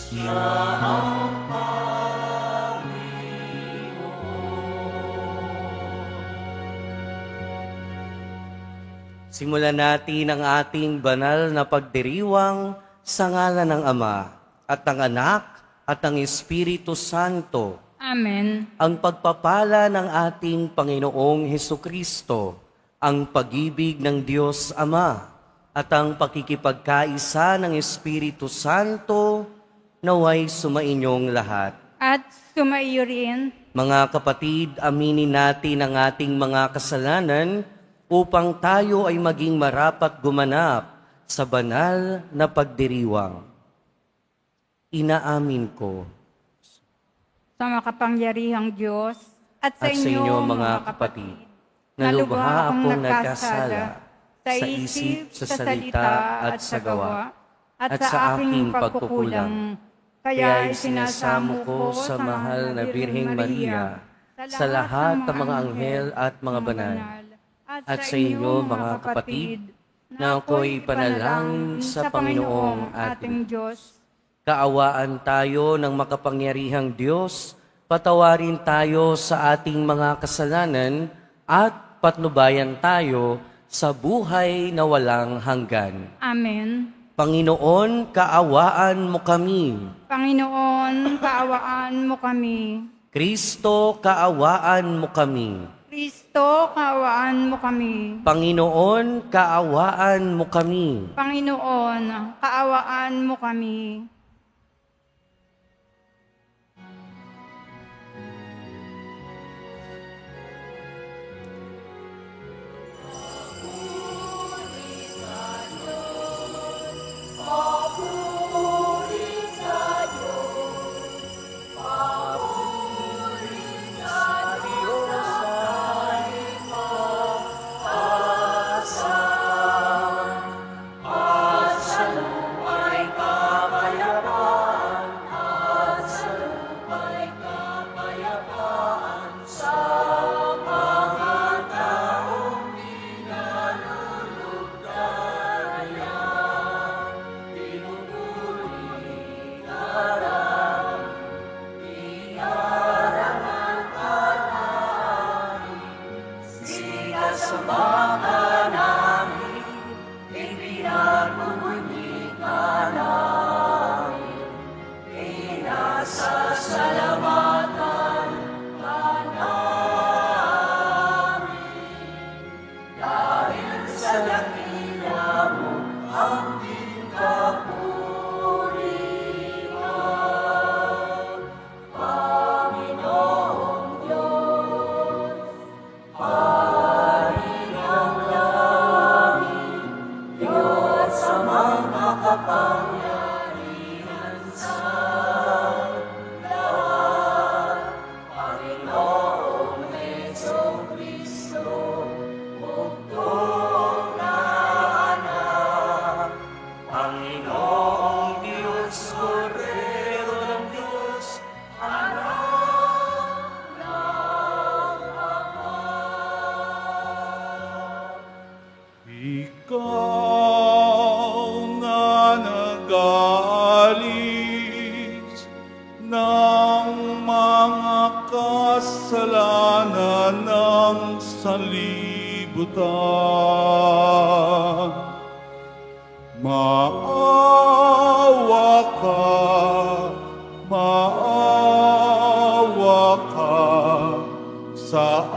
Siya ang Simulan natin ang ating banal na pagdiriwang sa ngalan ng Ama at ng Anak at ng Espiritu Santo. Amen. Ang pagpapala ng ating Panginoong Hesukristo, ang pag-ibig ng Diyos Ama, at ang pakikipagkaisa ng Espiritu Santo naway sumainyong lahat. At sumaiyo rin, Mga kapatid, aminin natin ang ating mga kasalanan upang tayo ay maging marapat gumanap sa banal na pagdiriwang. Inaamin ko sa makapangyarihang Diyos at at sa inyo mga kapatid, na lubha akong nagkasala sa isip, sa salita at sa gawa, at sa aking pagkukulang. Kaya isinasamo ko sa mahal na Birheng Maria, sa lahat ng mga anghel at mga banal, at sa inyo mga kapatid, na ako'y panalangin sa Panginoong ating Diyos. Kaawaan tayo ng makapangyarihang Diyos, patawarin tayo sa ating mga kasalanan, at patnubayan tayo sa buhay na walang hanggan. Amen. Panginoon, kaawaan mo kami. Panginoon, kaawaan mo kami. Kristo, kaawaan mo kami. Kristo, kaawaan mo kami. Panginoon, kaawaan mo kami. Panginoon, kaawaan mo kami. Ikaw na nag-aalis ng mga kasalanan ng sanlibutan. Maawa ka sa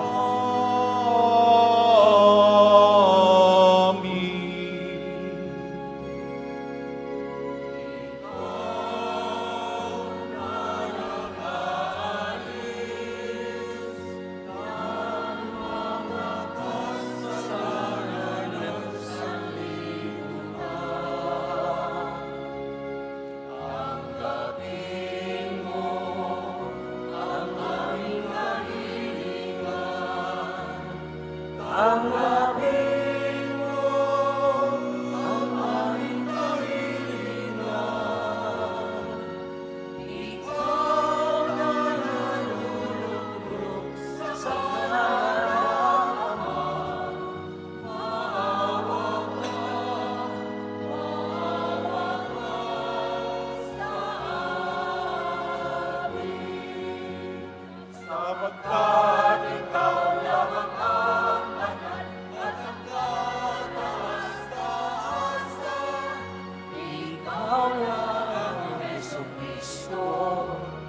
Ikaw lang, Heso Kristo,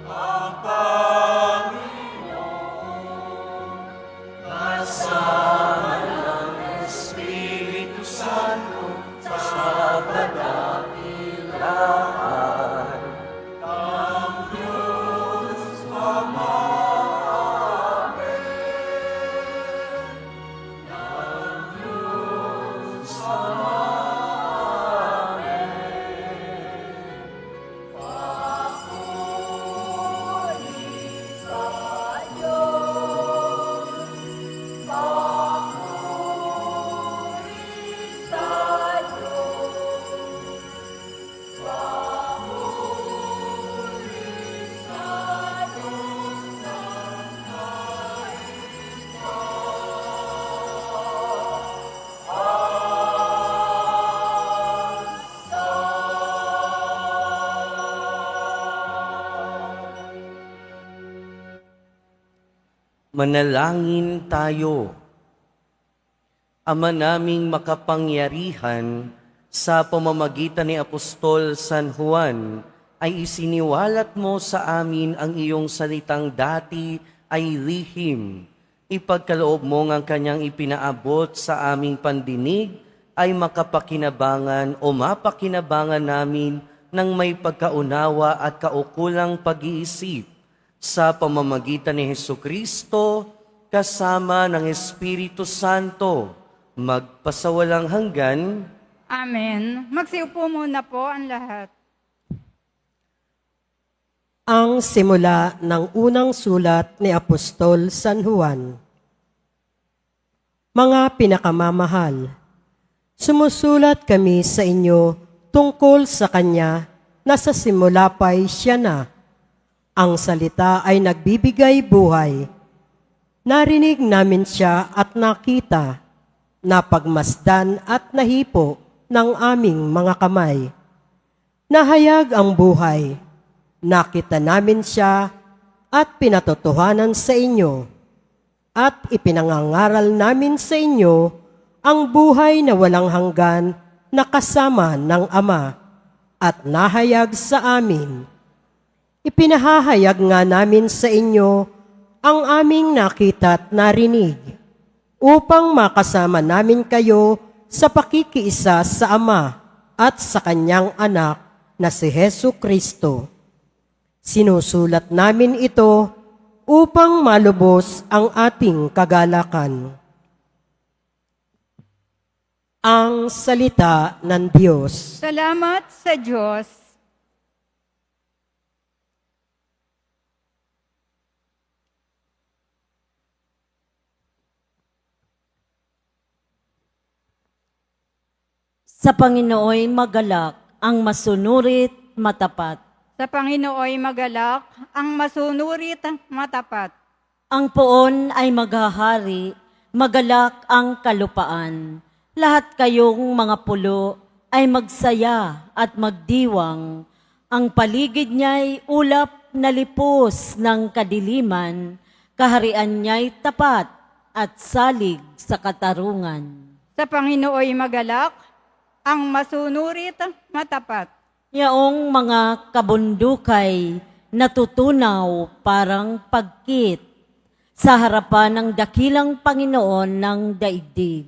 ang Panginoon. kasama ng Espiritu Santo sa kadakilaan ng Diyos Ama. Ng Diyos Ama. Manalangin tayo. Ama naming makapangyarihan, sa pamamagitan ni Apostol San Juan, ay isiniwalat mo sa amin ang iyong salitang dati ay lihim. Ipagkaloob mo ang kanyang ipinaabot sa aming pandinig ay makapakinabangan o mapakinabangan namin ng may pagkaunawa at kaukulang pag-iisip sa pamamagitan ni Hesukristo, kasama ng Espiritu Santo, magpasawalang hanggan. Amen. Magsiupo muna po ang lahat. Ang simula ng unang sulat ni Apostol San Juan. Mga pinakamamahal, sumusulat kami sa inyo tungkol sa Kanya na sa simula pa'y Siya na. Ang salita ay nagbibigay buhay. Narinig namin siya at nakita, napagmasdan at nahipo ng aming mga kamay. Nahayag ang buhay. Nakita namin siya at pinatotohanan sa inyo. At ipinangangaral namin sa inyo ang buhay na walang hanggan na kasama ng Ama at nahayag sa amin. Ipinahahayag nga namin sa inyo ang aming nakita at narinig upang makasama namin kayo sa pakikiisa sa Ama at sa Kanyang Anak na si Hesu Kristo. Sinusulat namin ito upang malubos ang ating kagalakan. Ang salita ng Diyos. Salamat sa Diyos. Sa Panginooy magalak ang masunurit matapat. Sa Panginooy magalak, ang masunurit matapat. Ang poon ay maghahari, magalak ang kalupaan. Lahat kayong mga pulo ay magsaya at magdiwang. Ang paligid niya'y ulap na lipos ng kadiliman, kaharian niya'y tapat at salig sa katarungan. Sa Panginooy magalak, ang masunurit matapat. Yaong mga kabundukay natutunaw parang pagkit sa harapan ng dakilang Panginoon ng daigdig.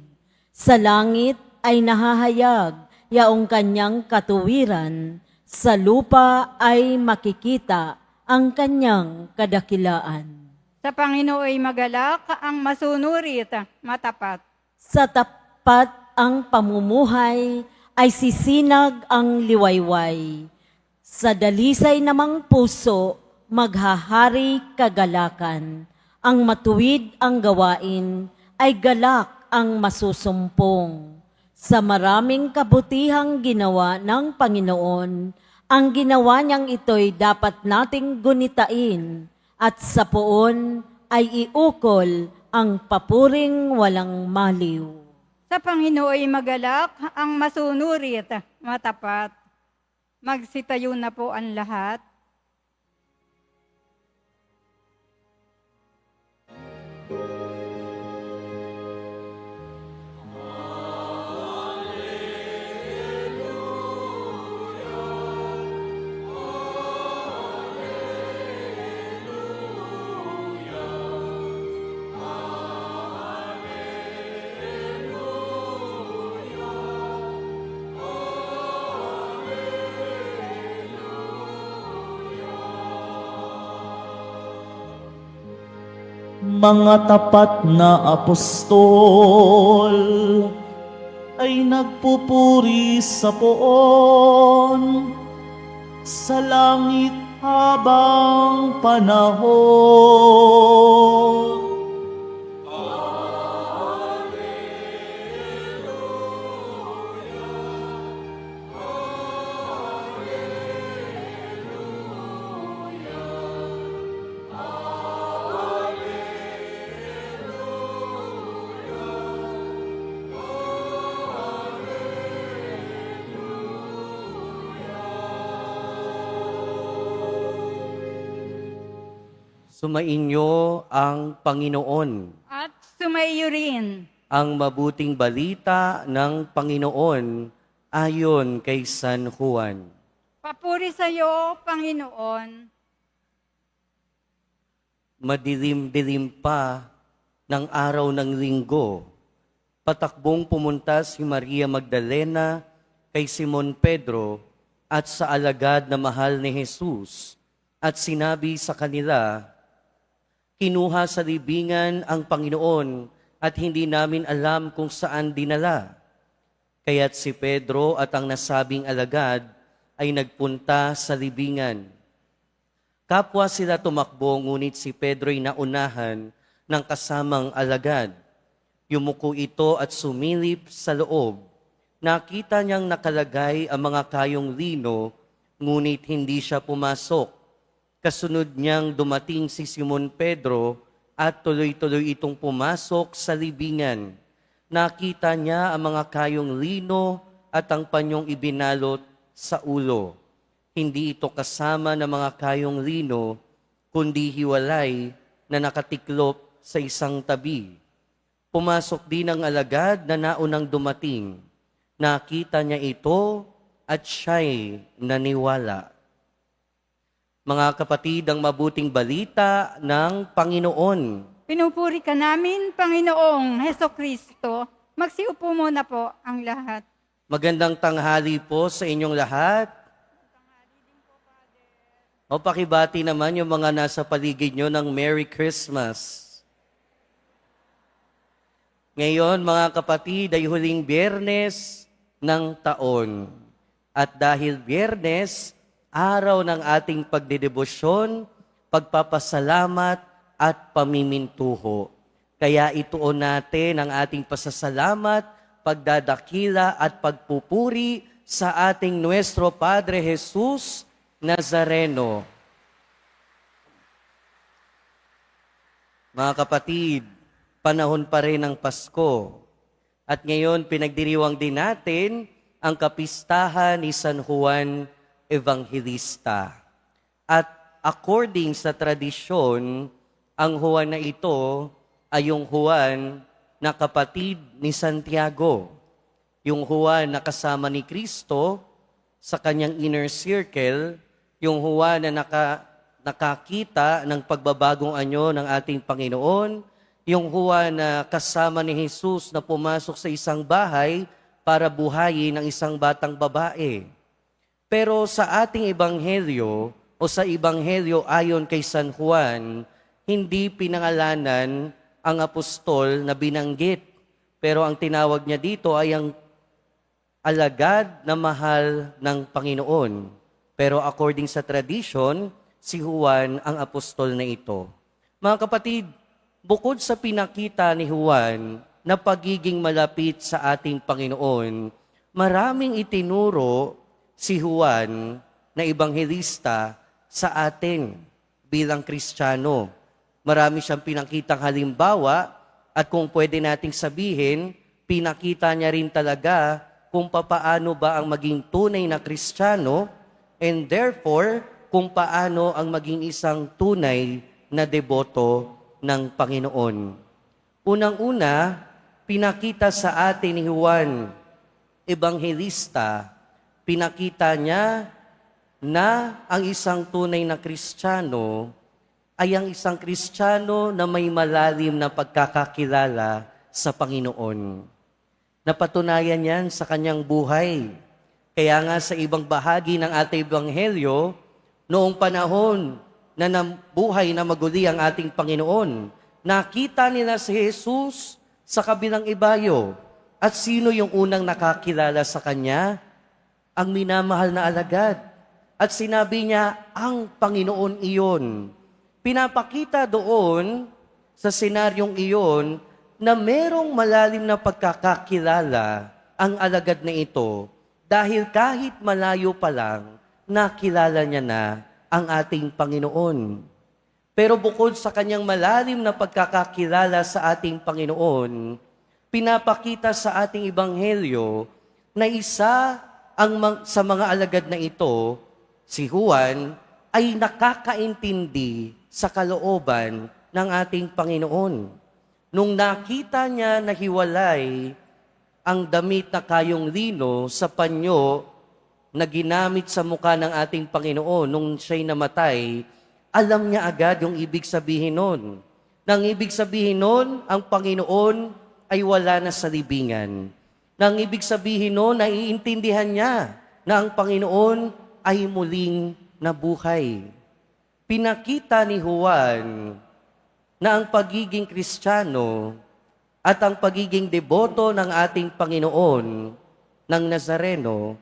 Sa langit ay nahahayag yaong kanyang katuwiran, sa lupa ay makikita ang kanyang kadakilaan. Sa Panginooy magalak, ang masunurit matapat. Sa tapat ang pamumuhay ay sisinag ang liwayway. Sa dalisay namang puso, maghahari kagalakan. Ang matuwid ang gawain ay galak ang masusumpong. Sa maraming kabutihang ginawa ng Panginoon, ang ginawa niyang ito'y dapat nating gunitain at sa poon ay iukol ang papuring walang maliw. Sa Panginooy magalak, ang masunurit matapat. Magsitayo na po ang lahat. mga tapat na apostol ay nagpupuri sa poon sa langit habang panahon. Sumainyo ang Panginoon. At sumaiyo rin. Ang mabuting balita ng Panginoon ayon kay San Juan. Papuri sa iyo, Panginoon. Madilim-dilim pa ng araw ng linggo, patakbong pumunta si Maria Magdalena kay Simon Pedro at sa alagad na mahal ni Jesus at sinabi sa kanila, "Kinuha sa libingan ang Panginoon at hindi namin alam kung saan dinala." Kaya't si Pedro at ang nasabing alagad ay nagpunta sa libingan. Kapwa sila tumakbo, ngunit si Pedro'y naunahan ng kasamang alagad. Yumuko ito at sumilip sa loob. Nakita niyang nakalagay ang mga kayong lino, ngunit hindi siya pumasok. Kasunod niyang dumating si Simon Pedro at tuloy-tuloy itong pumasok sa libingan. Nakita niya ang mga kayong lino at ang panyong ibinalot sa ulo. Hindi ito kasama ng mga kayong lino, kundi hiwalay na nakatiklop sa isang tabi. Pumasok din ang alagad na naunang dumating. Nakita niya ito at siya'y naniwala. Mga kapatid, ang mabuting balita ng Panginoon. Pinupuri ka namin, Panginoong Heso Kristo. Magsiupo muna po ang lahat. Magandang tanghali po sa inyong lahat. O pakibati naman yung mga nasa paligid nyo ng Merry Christmas. Ngayon, mga kapatid, ay huling Biyernes ng taon. At dahil Biyernes, araw ng ating pagdedebosyon, pagpapasalamat at pamimintuho. Kaya ituon natin ang ating pasasalamat, pagdadakila at pagpupuri sa ating Nuestro Padre Jesus Nazareno. Mga kapatid, panahon pa rin ng Pasko. At ngayon pinagdiriwang din natin ang kapistahan ni San Juan Evangelista. At according sa tradisyon, ang Juan na ito ay yung Juan na kapatid ni Santiago. Yung Juan na kasama ni Kristo sa kanyang inner circle, yung Juan na nakakita ng pagbabagong anyo ng ating Panginoon, yung Juan na kasama ni Jesus na pumasok sa isang bahay para buhayin ang isang batang babae. Pero sa ating ebanghelyo o sa ebanghelyo ayon kay San Juan, hindi pinangalanan ang apostol na binanggit. Pero ang tinawag niya dito ay ang alagad na mahal ng Panginoon. Pero according sa tradition, si Juan ang apostol na ito. Mga kapatid, bukod sa pinakita ni Juan na pagiging malapit sa ating Panginoon, maraming itinuro si Juan na ebanghelista sa atin bilang Kristiyano. Marami siyang pinakitang halimbawa at kung pwede nating sabihin, pinakita niya rin talaga kung papaano ba ang maging tunay na Kristiyano and therefore kung paano ang maging isang tunay na deboto ng Panginoon. Unang-una, pinakita sa atin ni Juan Evangelista, pinakita niya na ang isang tunay na Kristiyano ay ang isang Kristiyano na may malalim na pagkakakilala sa Panginoon. Napatunayan yan sa kanyang buhay. Kaya nga sa ibang bahagi ng ating ebanghelyo, noong panahon na nabuhay na maguli ang ating Panginoon, nakita nila si Jesus sa kabilang ibayo. At sino yung unang nakakilala sa kanya? Ang minamahal na alagad. At sinabi niya, ang Panginoon iyon. Pinapakita doon sa senaryong iyon na merong malalim na pagkakakilala ang alagad na ito dahil kahit malayo pa lang, nakilala niya na ang ating Panginoon. Pero bukod sa kanyang malalim na pagkakakilala sa ating Panginoon, pinapakita sa ating Ebanghelyo na isa sa mga alagad na ito, si Juan, ay nakakaintindi sa kalooban ng ating Panginoon. Nung nakita niya na hiwalay ang damit na kayong lino sa panyo na ginamit sa mukha ng ating Panginoon nung siya'y namatay, alam niya agad yung ibig sabihin nun. Nang ibig sabihin nun, ang Panginoon ay wala na sa libingan. Nang ibig sabihin nun, naiintindihan niya na ang Panginoon ay muling nabuhay. Pinakita ni Juan na ang pagiging Kristiyano at ang pagiging deboto ng ating Panginoon ng Nazareno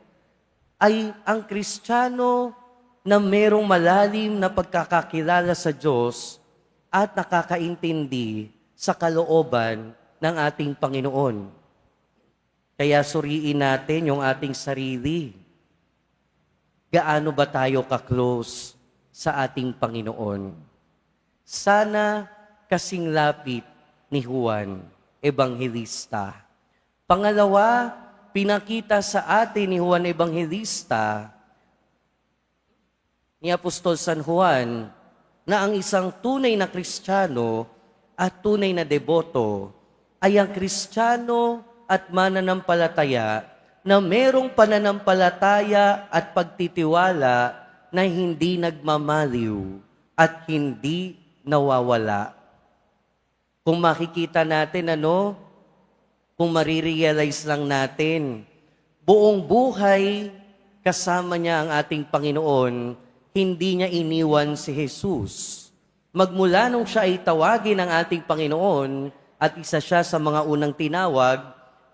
ay ang Kristiyano na merong malalim na pagkakakilala sa Diyos at nakakaintindi sa kalooban ng ating Panginoon. Kaya suriin natin yung ating sarili. Gaano ba tayo ka-close sa ating Panginoon? Sana kasing lapit ni Juan, Ebanghelista. Pangalawa, pinakita sa atin ni Juan Ebanghelista, ni Apostol San Juan, na ang isang tunay na Kristiyano at tunay na deboto ay ang Kristiyano at mananampalataya na merong pananampalataya at pagtitiwala na hindi nagmamaliw at hindi nawawala. Kung makikita natin kung marirealize lang natin, buong buhay kasama niya ang ating Panginoon, hindi niya iniwan si Jesus. Magmula nung siya ay tawagin ng ating Panginoon at isa siya sa mga unang tinawag,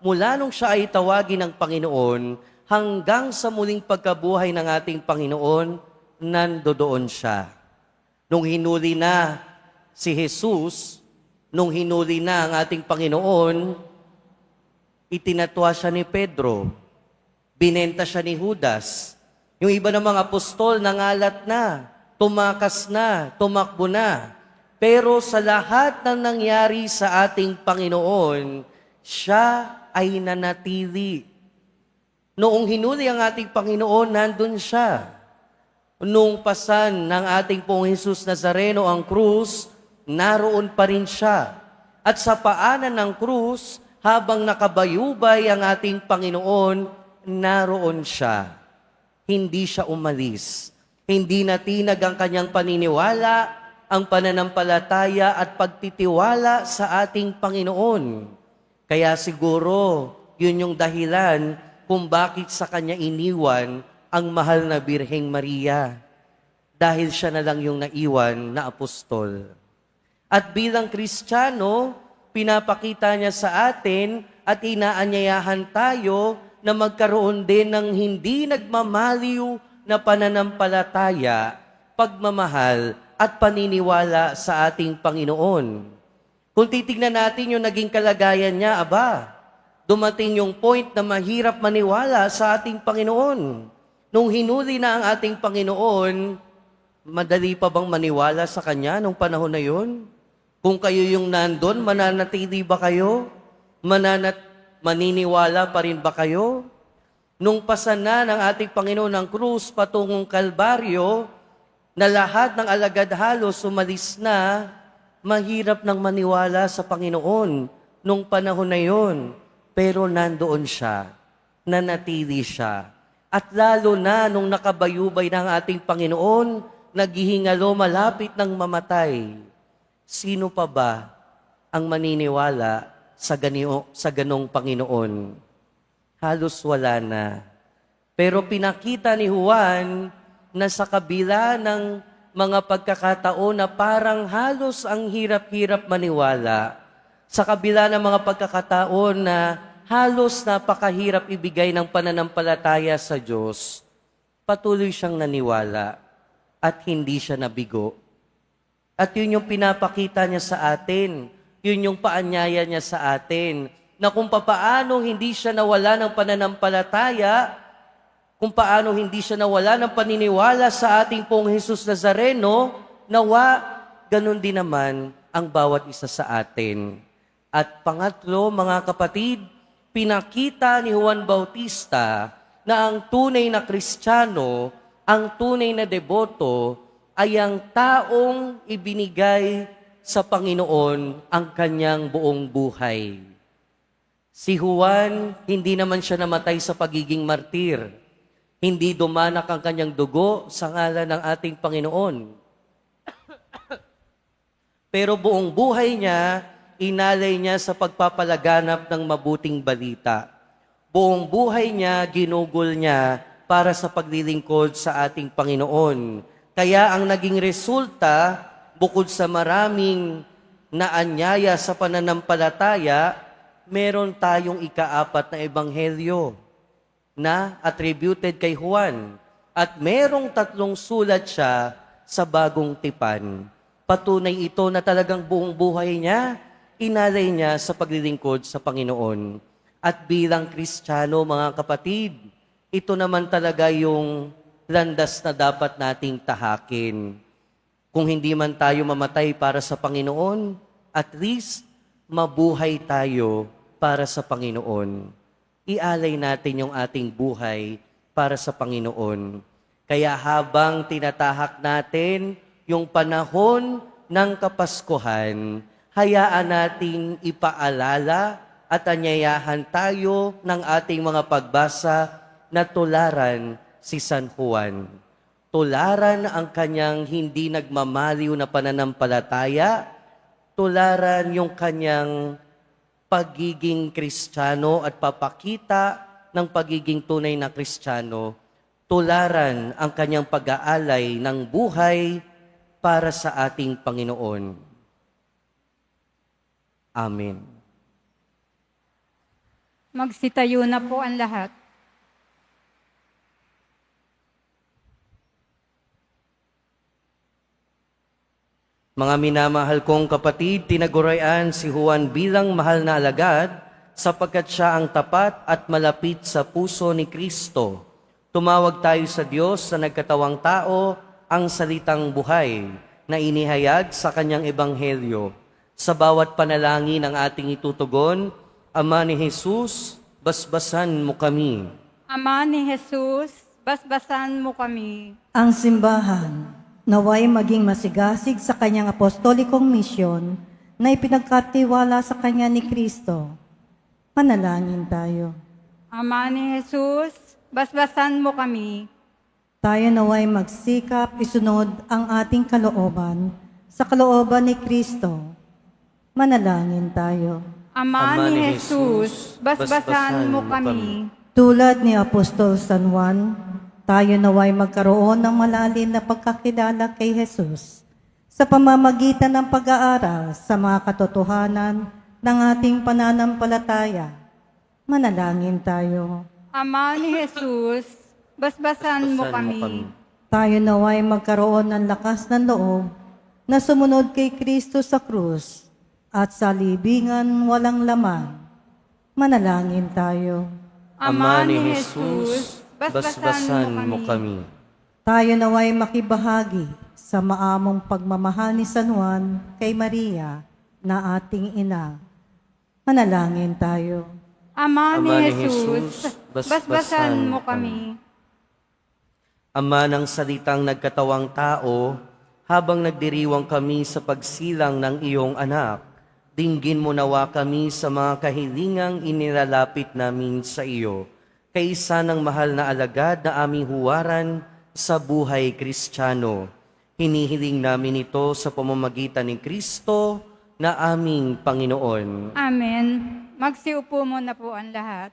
mula nung siya ay tawagin ng Panginoon hanggang sa muling pagkabuhay ng ating Panginoon, nandoon siya. Nung hinuli na si Jesus, nung hinuli na ang ating Panginoon, itinatwa siya ni Pedro, binenta siya ni Judas. Yung iba ng mga apostol nangalat na, tumakas na, tumakbo na. Pero sa lahat ng nangyari sa ating Panginoon, siya ay nanatili. Noong hinuli ang ating Panginoon, nandun siya. Nung pasan ng ating Pong Jesus Nazareno ang krus, naroon pa rin siya. At sa paanan ng krus, habang nakabayubay ang ating Panginoon, naroon siya. Hindi siya umalis. Hindi natinag ang kanyang paniniwala, ang pananampalataya at pagtitiwala sa ating Panginoon. Kaya siguro, yun yung dahilan kung bakit sa kanya iniwan ang mahal na Birheng Maria. Dahil siya na lang yung naiwan na apostol. At bilang Kristiyano, pinapakita niya sa atin at inaanyayahan tayo na magkaroon din ng hindi nagmamaliw na pananampalataya, pagmamahal at paniniwala sa ating Panginoon. Kung titignan natin yung naging kalagayan niya, dumating yung point na mahirap maniwala sa ating Panginoon. Nung hinuli na ang ating Panginoon, madali pa bang maniwala sa Kanya nung panahon na yun? Kung kayo yung nandun, mananatili ba kayo? Maniniwala pa rin ba kayo? Nung pasan na ng ating Panginoon ng krus patungong Kalbaryo, na lahat ng alagad halos umalis na, mahirap nang maniwala sa Panginoon nung panahon na yon. Pero nandoon siya, nanatili siya. At lalo na nung nakabayubay ng ating Panginoon, naghihingalo malapit ng mamatay. Sino pa ba ang maniniwala sa ganong Panginoon? Halos wala na. Pero pinakita ni Juan na sa kabila ng mga pagkakataon na parang halos ang hirap-hirap maniwala. Sa kabila ng mga pagkakataon na halos napakahirap ibigay ng pananampalataya sa Diyos, patuloy siyang naniwala at hindi siya nabigo. At yun yung pinapakita niya sa atin, yun yung paanyaya niya sa atin, na kung papaano hindi siya nawala ng pananampalataya, kung paano hindi siya nawala ng paniniwala sa ating pong Jesus Nazareno, nawa, ganun din naman ang bawat isa sa atin. At pangatlo, mga kapatid, pinakita ni Juan Bautista na ang tunay na Kristiyano, ang tunay na deboto, ay ang taong ibinigay sa Panginoon ang kanyang buong buhay. Si Juan, hindi naman siya namatay sa pagiging martir. Hindi dumanak ang kanyang dugo sa ngalan ng ating Panginoon. Pero buong buhay niya, inalay niya sa pagpapalaganap ng mabuting balita. Buong buhay niya, ginugol niya para sa paglilingkod sa ating Panginoon. Kaya ang naging resulta, bukod sa maraming naanyaya sa pananampalataya, meron tayong ikaapat na ebanghelyo na attributed kay Juan. At merong 3 sulat siya sa bagong tipan. Patunay ito na talagang buong buhay niya, inalay niya sa paglilingkod sa Panginoon. At bilang Kristiyano, mga kapatid, ito naman talaga yung landas na dapat nating tahakin. Kung hindi man tayo mamatay para sa Panginoon, at least mabuhay tayo para sa Panginoon. Ialay natin yung ating buhay para sa Panginoon. Kaya habang tinatahak natin yung panahon ng Kapaskuhan, hayaan nating ipaalala at anyayahan tayo ng ating mga pagbasa na tularan si San Juan. Tularan ang kanyang hindi nagmamaliw na pananampalataya, tularan yung kanyang pagiging Kristiyano at papakita ng pagiging tunay na Kristiyano, tularan ang kanyang pag-aalay ng buhay para sa ating Panginoon. Amen. Magsitayo na po ang lahat. Mga minamahal kong kapatid, tinagurian si Juan bilang mahal na alagad sapagkat siya ang tapat at malapit sa puso ni Kristo. Tumawag tayo sa Diyos na nagkatawang tao, ang salitang buhay na inihayag sa kanyang ebanghelyo. Sa bawat panalangin ang ating itutugon, Ama ni Jesus, basbasan mo kami. Ama ni Jesus, basbasan mo kami. Ang simbahan naway maging masigasig sa kanyang apostolikong misyon na ipinagkatiwala sa kanya ni Kristo. Manalangin tayo. Ama ni Jesus, basbasan mo kami. Tayo naway magsikap isunod ang ating kalooban sa kalooban ni Kristo. Manalangin tayo. Ama ni Jesus, basbasan mo kami. Tulad ni Apostol San Juan, tayo naway magkaroon ng malalim na pagkakilala kay Jesus sa pamamagitan ng pag-aaral sa mga katotohanan ng ating pananampalataya. Manalangin tayo. Ama ni Jesus, basbasan mo kami. Tayo naway magkaroon ng lakas ng loob na sumunod kay Kristo sa krus at sa libingan walang laman. Manalangin tayo. Ama ni Jesus, basbasan mo kami. Tayo naway makibahagi sa maamong pagmamahal ni San Juan kay Maria na ating ina. Manalangin tayo. Ama ni Ama ni Jesus, Jesus, basbasan mo kami. Ama ng salitang nagkatawang tao, habang nagdiriwang kami sa pagsilang ng iyong anak, dinggin mo nawa kami sa mga kahilingang inilalapit namin sa iyo, kaysa ng mahal na alagad na aming huwaran sa buhay Kristiyano. Hinihiling namin ito sa pamamagitan ni Kristo na aming Panginoon. Amen. Magsiupo muna po ang lahat.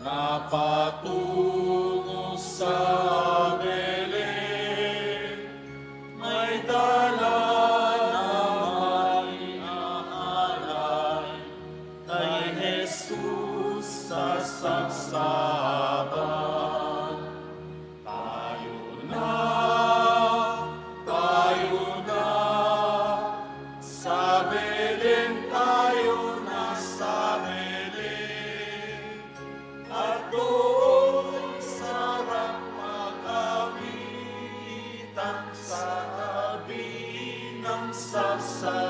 na patungo sa Belén, may dala na may aalay kay Jesus sa saksapan. Tayo na, sa Belén tayo na sa Belén, at doon sarap mag-awitan sa tabi ng saksapan.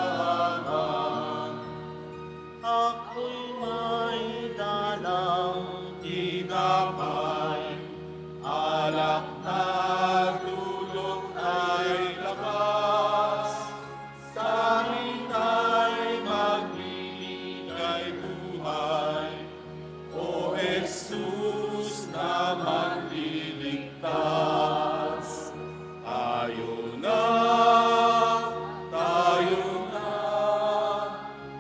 Ako'y may dalang tinapay, alak na dulot ay lakas, sa amin ay magbibigay buhay. O Jesus na manliligtas, tayo na,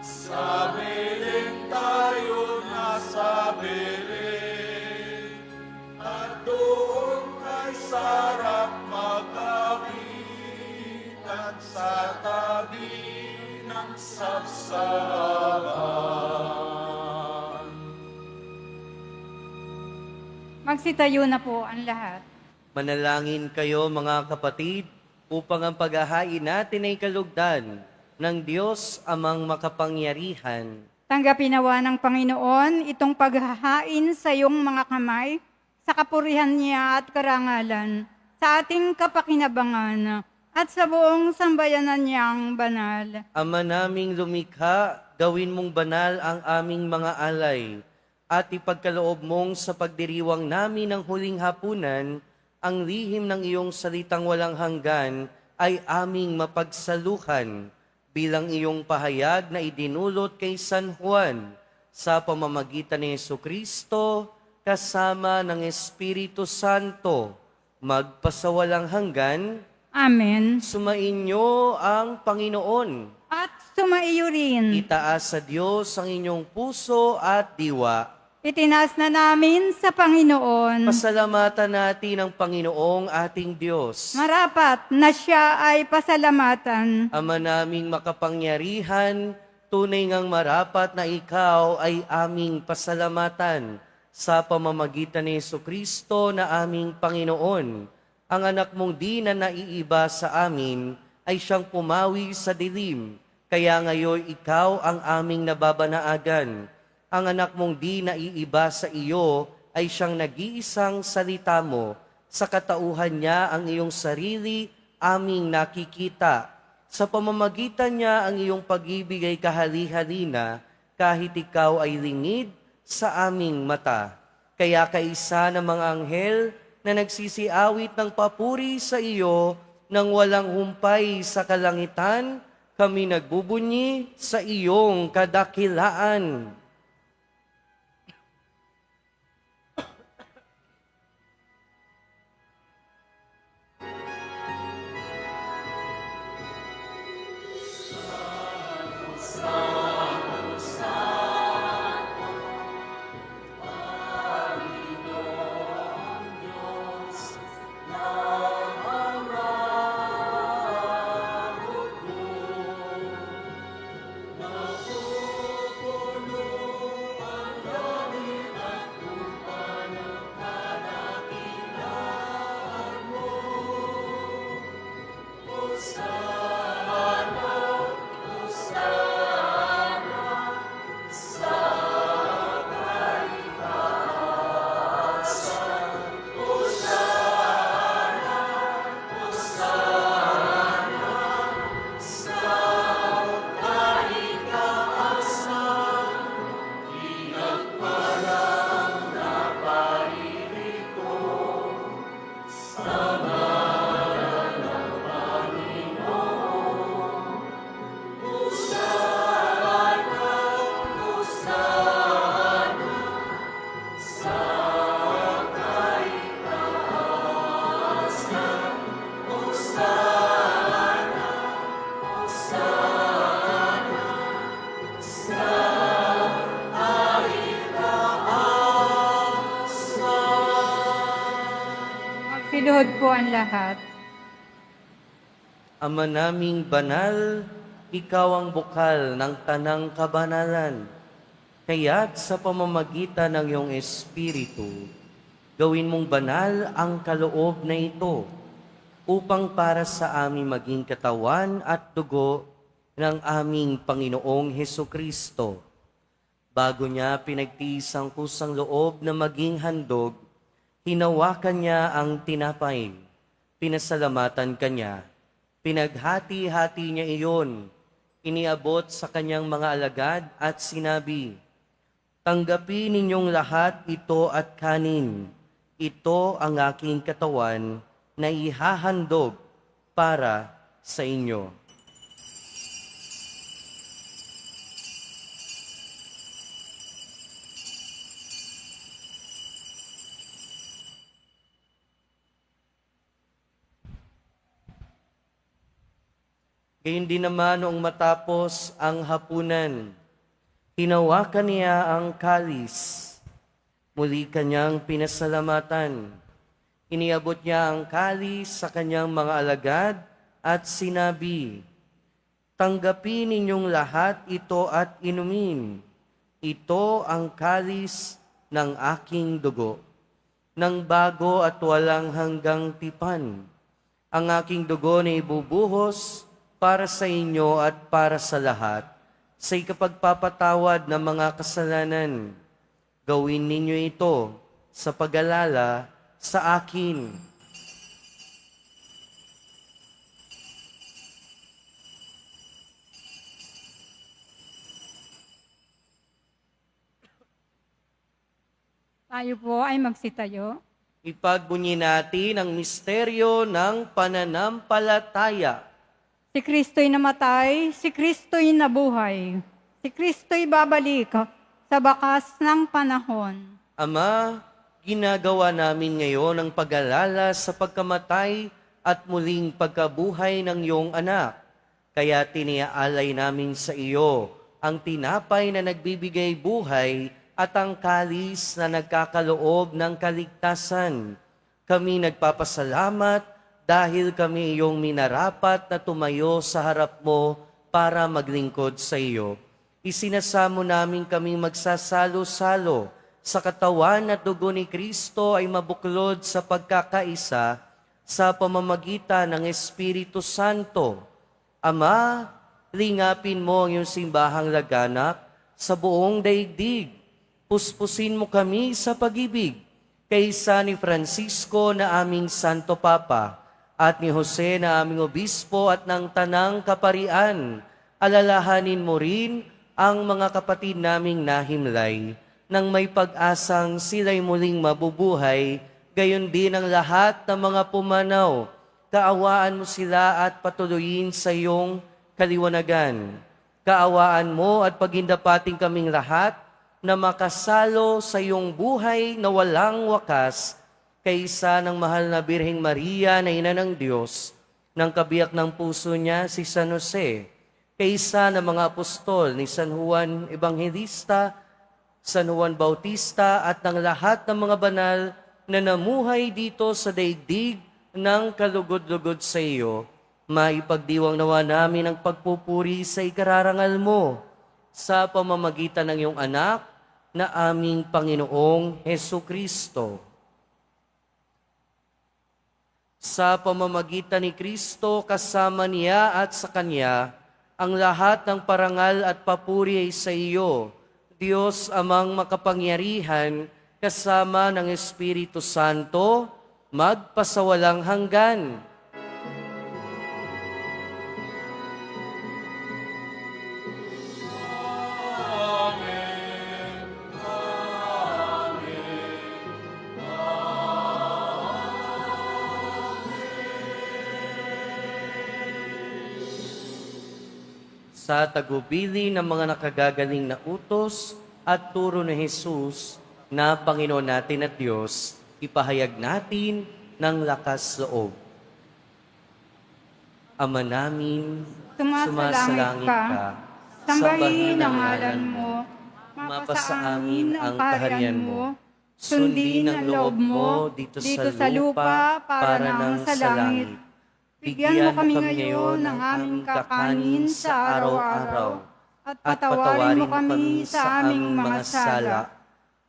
sa Belén tayo na sa Belén, at doon ay sarap mag-awitan sa tabi ng saksapan. Magsitayo na po ang lahat. Manalangin kayo mga kapatid upang ang paghahain natin ay kalugdan ng Diyos amang makapangyarihan. Tanggapin nawa ng Panginoon itong paghahain sa iyong mga kamay, sa kapurihan niya at karangalan, sa ating kapakinabangan, at sa buong sambayanan niyang banal. Ama naming lumikha, gawin mong banal ang aming mga alay, at ipagkaloob mong sa pagdiriwang namin ng huling hapunan, ang lihim ng iyong salitang walang hanggan ay aming mapagsaluhan bilang iyong pahayag na idinulot kay San Juan sa pamamagitan ni Jesucristo kasama ng Espiritu Santo, magpasawalang hanggan. Amen. Sumainyo ang Panginoon. At sumaiyo rin. Itaas sa Diyos ang inyong puso at diwa. Itinaas na namin sa Panginoon. Pasalamatan natin ang Panginoong ating Diyos. Marapat na siya ay pasalamatan. Ama naming makapangyarihan, tunay ngang marapat na ikaw ay aming pasalamatan sa pamamagitan ni Jesucristo na aming Panginoon. Ang anak mong di na naiiba sa amin ay siyang pumawi sa dilim, kaya ngayon ikaw ang aming nababanaagan. Ang anak mong di naiiba sa iyo ay siyang nag-iisang salita mo. Sa katauhan niya ang iyong sarili aming nakikita. Sa pamamagitan niya ang iyong pag-ibig ay kahali-halina kahit ikaw ay lingid sa aming mata. Kaya kaisa ng mga anghel na nagsisiawit ng papuri sa iyo nang walang humpay sa kalangitan, kami nagbubunyi sa iyong kadakilaan. Iluhod po ang lahat. Ama naming banal, ikaw ang bukal ng tanang kabanalan. Kaya't sa pamamagitan ng iyong Espiritu, gawin mong banal ang kaloob na ito upang para sa amin maging katawan at dugo ng aming Panginoong Hesukristo. Bago niya pinagtiis ang kusang loob na maging handog, hinawakan niya ang tinapay, pinasalamatan kanya, pinaghati-hati niya iyon, iniabot sa kanyang mga alagad at sinabi, "Tanggapin ninyong lahat ito at kanin. Ito ang aking katawan na ihahandog para sa inyo." Gayun din naman noong matapos ang hapunan, hinawakan niya ang kalis. Muli kanyang pinasalamatan. Iniabot niya ang kalis sa kanyang mga alagad at sinabi, "Tanggapin ninyong lahat ito at inumin. Ito ang kalis ng aking dugo, ng bago at walang hanggang tipan. Ang aking dugo na ibubuhos para sa inyo at para sa lahat, sa ikapagpapatawad ng mga kasalanan. Gawin ninyo ito sa pag-alala sa akin." Tayo po ay magsitayo. Ipagbunyi natin ang misteryo ng pananampalataya. Si Kristo'y namatay, si Kristo'y nabuhay. Si Kristo'y babalik sa bakas ng panahon. Ama, ginagawa namin ngayon ang pag-alala sa pagkamatay at muling pagkabuhay ng iyong anak. Kaya tiniaalay namin sa iyo ang tinapay na nagbibigay buhay at ang kalis na nagkakaloob ng kaligtasan. Kami nagpapasalamat dahil kami iyong minarapat na tumayo sa harap mo para maglingkod sa iyo. Isinasamo namin kami magsasalo-salo sa katawan at dugo ni Kristo ay mabuklod sa pagkakaisa sa pamamagitan ng Espiritu Santo. Ama, lingapin mo ang iyong simbahang laganap sa buong daigdig. Puspusin mo kami sa pag-ibig kaysa ni Francisco na aming Santo Papa at ni Jose na aming obispo at ng tanang kaparian. Alalahanin mo rin ang mga kapatid naming nahimlay nang may pag-asang sila'y muling mabubuhay, gayon din ang lahat ng mga pumanaw. Kaawaan mo sila at patuloyin sa iyong kaliwanagan. Kaawaan mo at pagindapating kaming lahat na makasalo sa iyong buhay na walang wakas, kaysa ng mahal na Birheng Maria na ina ng Diyos, ng kabiyak ng puso niya si San Jose, kaysa ng mga apostol ni San Juan Evangelista, San Juan Bautista at ng lahat ng mga banal na namuhay dito sa daigdig ng kalugod-lugod sa iyo, maipagdiwang nawa namin ang pagpupuri sa ikararangal mo sa pamamagitan ng iyong anak na aming Panginoong Hesukristo. Sa pamamagitan ni Kristo, kasama niya at sa Kanya, ang lahat ng parangal at papuri ay sa iyo, Diyos amang makapangyarihan, kasama ng Espiritu Santo, magpasawalang hanggan. Sa tagubili ng mga nakagagaling na utos at turo ni Jesus na Panginoon natin at Diyos, ipahayag natin ng lakas loob. Ama namin, Sumasalangit ka, sambahin ang ngalan mo, mapasa amin ang kaharian mo, Sundin ang loob mo dito sa lupa para nang sa langit. Bigyan mo kami ngayon ng aming kakanin sa araw-araw. At patawarin mo kami sa aming mga sala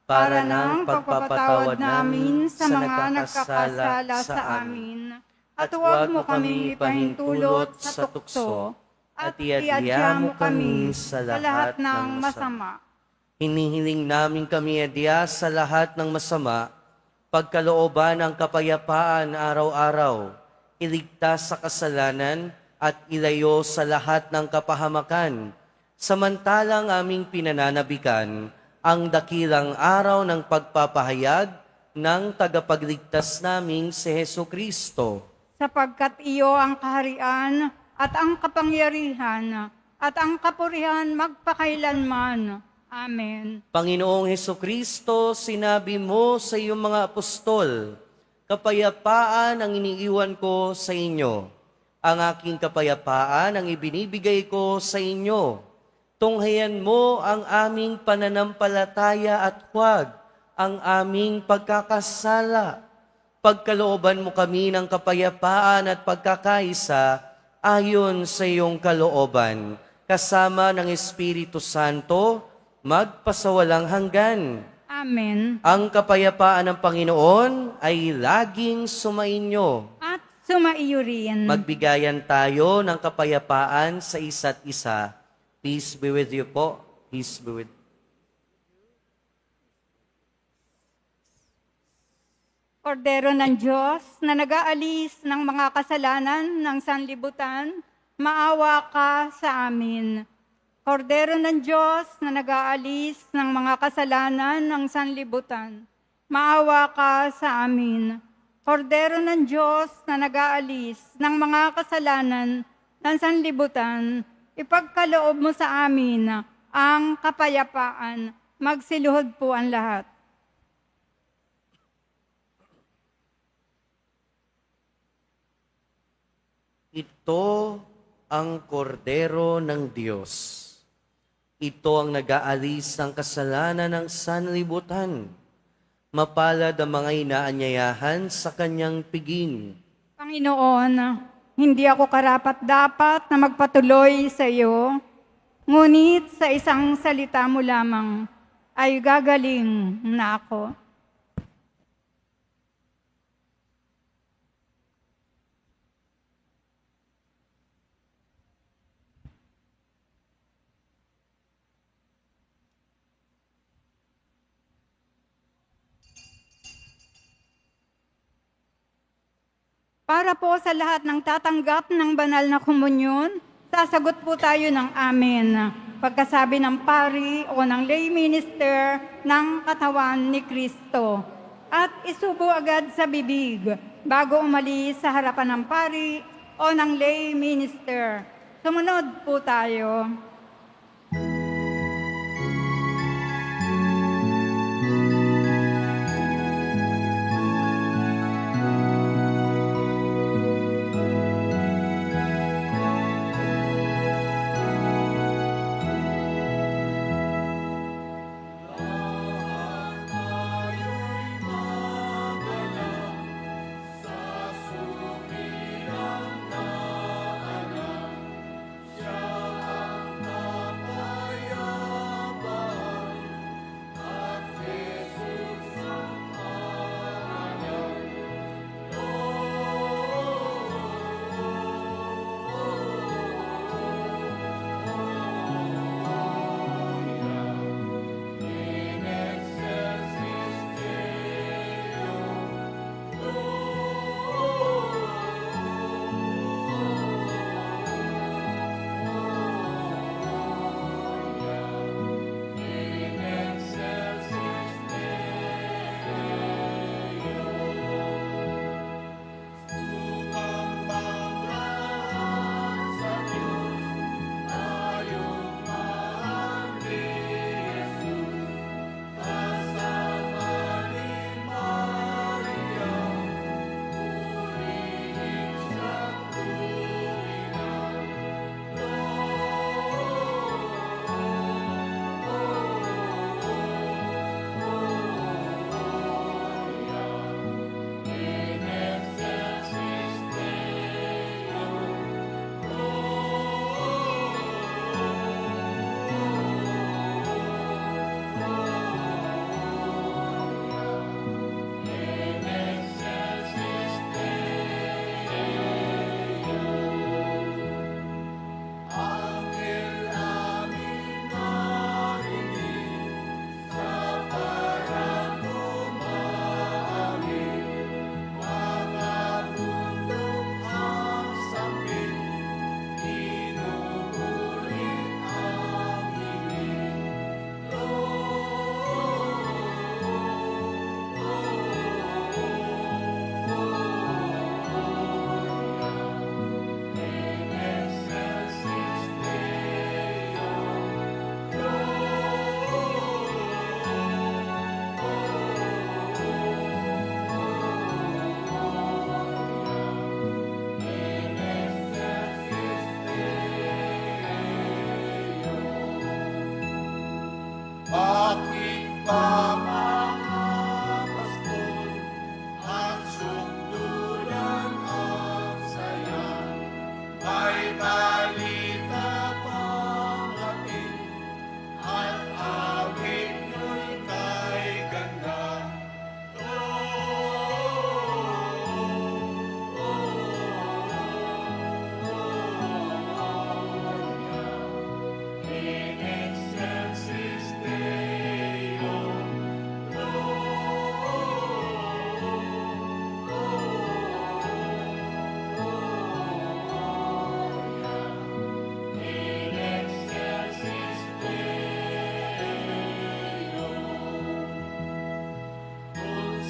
para nang pagpapatawad namin sa mga nagkakasala sa amin. At huwag mo kami ipahintulot sa tukso at iadya mo kami sa lahat ng masama. Hinihiling namin kami adya sa lahat ng masama, pagkalooban ng kapayapaan araw-araw, iligtas sa kasalanan at ilayo sa lahat ng kapahamakan, samantalang aming pinananabikan ang dakilang araw ng pagpapahayag ng tagapagligtas naming si Hesukristo. Sapagkat iyo ang kaharian at ang kapangyarihan at ang kapurihan magpakailanman. Amen. Panginoong Hesukristo, sinabi mo sa iyong mga apostol, kapayapaan ang iniiwan ko sa inyo. Ang aking kapayapaan ang ibinibigay ko sa inyo. Tunghayan mo ang aming pananampalataya at huwag ang aming pagkakasala. Pagkalooban mo kami ng kapayapaan at pagkakaisa ayon sa iyong kalooban, kasama ng Espiritu Santo, magpasawalang hanggan. Amen. Ang kapayapaan ng Panginoon ay laging sumainyo. At sumaiyo rin. Magbigayan tayo ng kapayapaan sa isa't isa. Peace be with you po. Peace be with you. Kordero ng Diyos na nag-aalis ng mga kasalanan ng sanlibutan, maawa ka sa amin. Kordero ng Diyos na nag-aalis ng mga kasalanan ng sanlibutan, maawa ka sa amin. Kordero ng Diyos na nag-aalis ng mga kasalanan ng sanlibutan, ipagkaloob mo sa amin ang kapayapaan. Magsiluhod po ang lahat. Ito ang kordero ng Diyos. Ito ang nag-aalis ng kasalanan ng sanlibutan. Mapalad ang mga inaanyayahan sa kanyang piging. Panginoon, hindi ako karapat-dapat na magpatuloy sa iyo, ngunit sa isang salita mo lamang ay gagaling na ako. Para po sa lahat ng tatanggap ng banal na komunyon, sasagot po tayo ng amen. Pagkasabi ng pari o ng lay minister ng katawan ni Kristo. At isubo agad sa bibig bago umalis sa harapan ng pari o ng lay minister. Sumunod po tayo.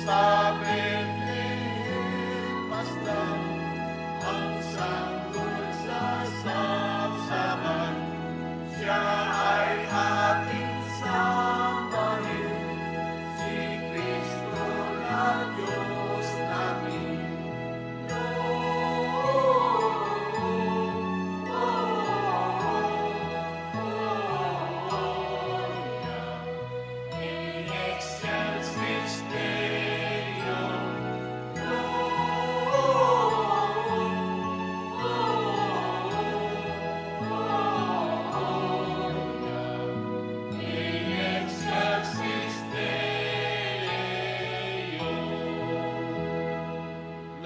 sa Bethlehem masdan, ang sanggol sa sapsaman. Siya ay ating sambahin, si Kristo na Diyos namin. In excelsis Deo, in excelsis Deo.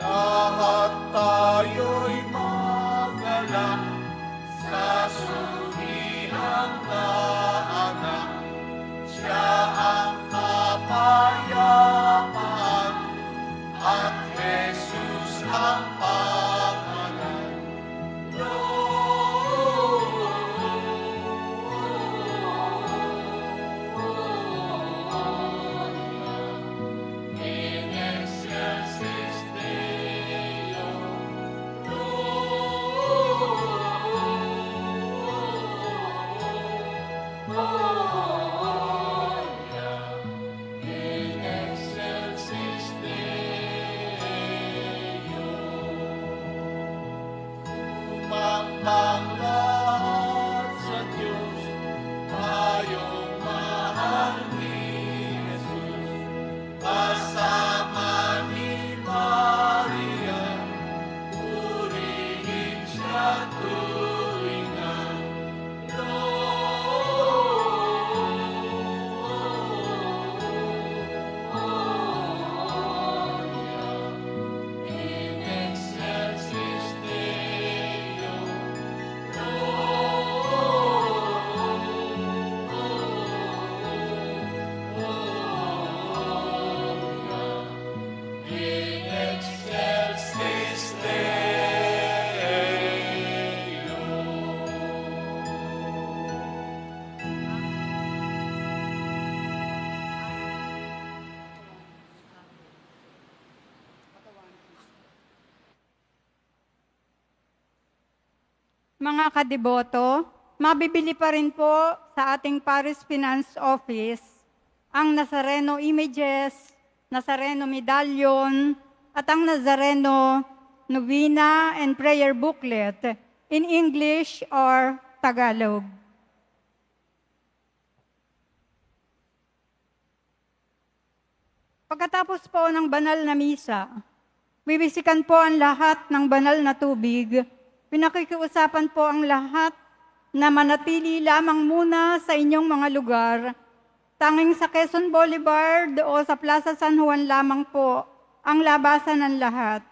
Lahat tayo'y magalak sa suniang naanak. Siya ang kapayapaan at Jesus ang pangalan. In excelsis Deo, in excelsis Deo. Sumambang lahat sa Diyos, tayong mahal ni Jesus. Kasama ni Maria, purihin siya turingan. In excelsis Deo, in excelsis Deo. Mga kadiboto, mabibili pa rin po sa ating Paris Finance Office ang Nazareno Images, Nazareno Medallion, at ang Nazareno Novena and Prayer Booklet in English or Tagalog. Pagkatapos po ng banal na misa, bibisikan po ang lahat ng banal na tubig. Pinakikiusapan po ang lahat na manatili lamang muna sa inyong mga lugar. Tanging sa Quezon Boulevard o sa Plaza San Juan lamang po ang labasan ng lahat.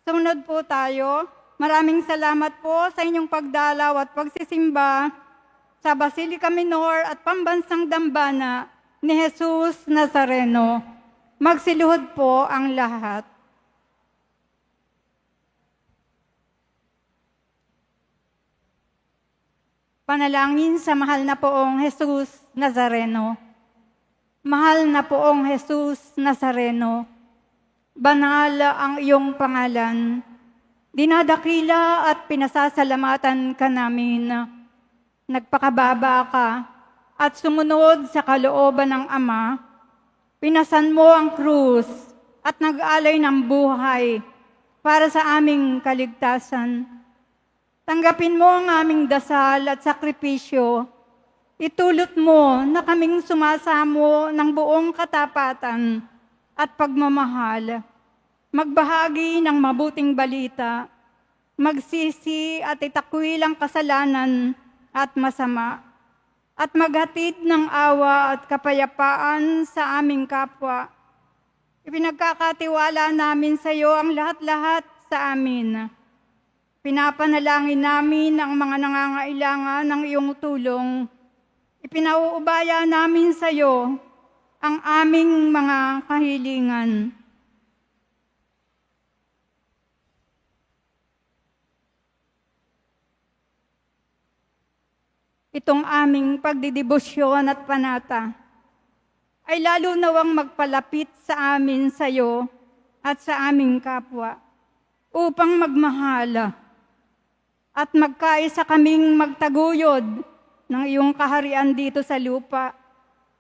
Sumunod po tayo. Maraming salamat po sa inyong pagdalaw at pagsisimba sa Basilica Minor at Pambansang Dambana ni Jesus Nazareno. Magsiluhod po ang lahat. Panalangin sa mahal na poong Jesus Nazareno. Mahal na poong Jesus Nazareno, banal ang iyong pangalan. Dinadakila at pinasasalamatan ka namin. Nagpakababa ka at sumunod sa kalooban ng Ama. Pinasan mo ang krus at nag-alay ng buhay para sa aming kaligtasan. Tanggapin mo ang aming dasal at sakripisyo. Itulot mo na kaming sumasamo ng buong katapatan at pagmamahal. Magbahagi ng mabuting balita. Magsisi at itakwil ang kasalanan at masama. At maghatid ng awa at kapayapaan sa aming kapwa. Ipinagkakatiwala namin sa iyo ang lahat-lahat sa amin. Pinapanalangin namin ang mga nangangailangan ng iyong tulong. Ipinauubaya namin sa iyo ang aming mga kahilingan. Itong aming pagdidibosyon at panata ay lalo nawang magpalapit sa amin sa iyo at sa aming kapwa upang magmahala at magkaisa kaming magtaguyod ng iyong kaharian dito sa lupa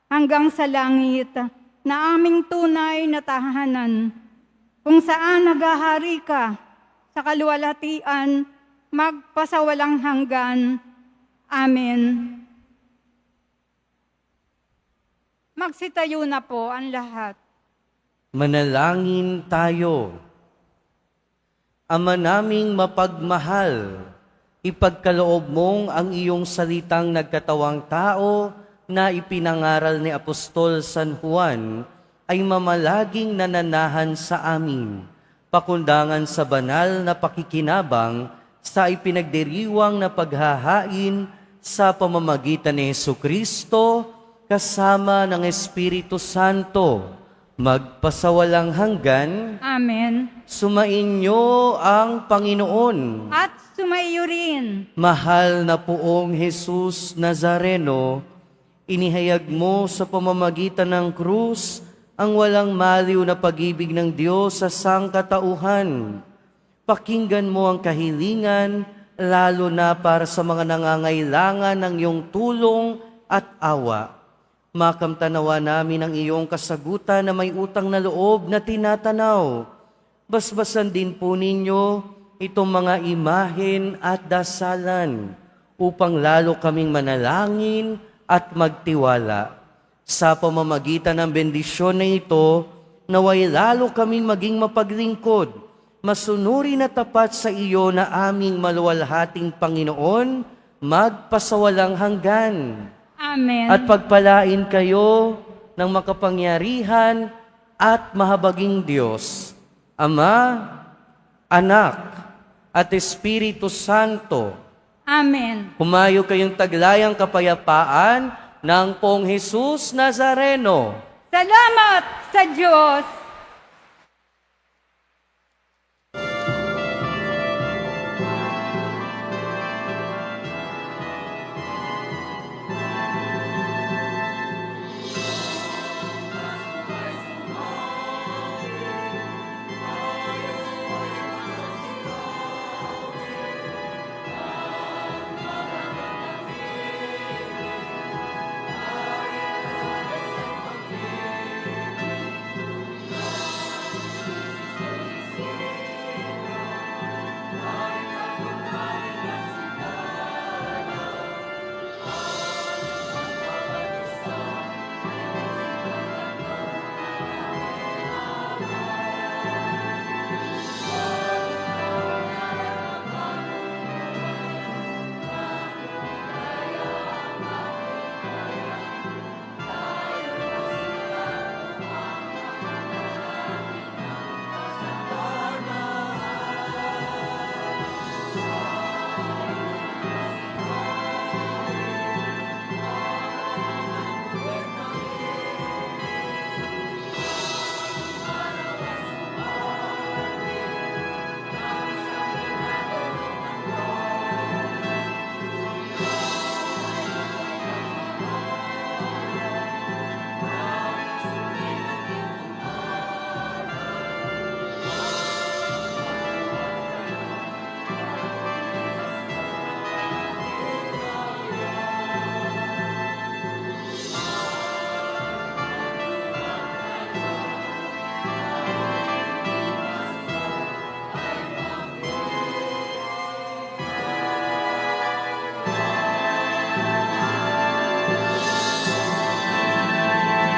hanggang sa langit na aming tunay na tahanan kung saan naghahari ka sa kaluwalhatian magpasawalang hanggan. Amen. Magsitayo na po ang lahat. Manalangin tayo. Ama naming mapagmahal, ipagkaloob mong ang iyong salitang nagkatawang tao na ipinangaral ni Apostol San Juan ay mamalaging nananahan sa amin, pakundangan sa banal na pakikinabang sa ipinagdiriwang na paghahain sa pamamagitan ni Jesucristo kasama ng Espiritu Santo, magpasawalang hanggan. Amen. Sumainyo ang Panginoon. At sumaiyo rin. Mahal na poong Jesus Nazareno, inihayag mo sa pamamagitan ng krus ang walang maliw na pag-ibig ng Diyos sa sangkatauhan. Pakinggan mo ang kahilingan, lalo na para sa mga nangangailangan ng iyong tulong at awa. Makamtanawa namin ang iyong kasagutan na may utang na loob na tinatanaw. Basbasan din po ninyo itong mga imahen at dasalan upang lalo kaming manalangin at magtiwala. Sa pamamagitan ng bendisyon na ito, naway lalo kaming maging mapaglingkod, masunuri na tapat sa iyo na aming maluwalhating Panginoon, magpasawalang hanggan. Amen. At pagpalain kayo ng makapangyarihan at mahabaging Diyos, Ama, Anak, at Espiritu Santo. Amen. Humayo kayong taglayang kapayapaan ng Pong Jesus Nazareno. Salamat sa Diyos.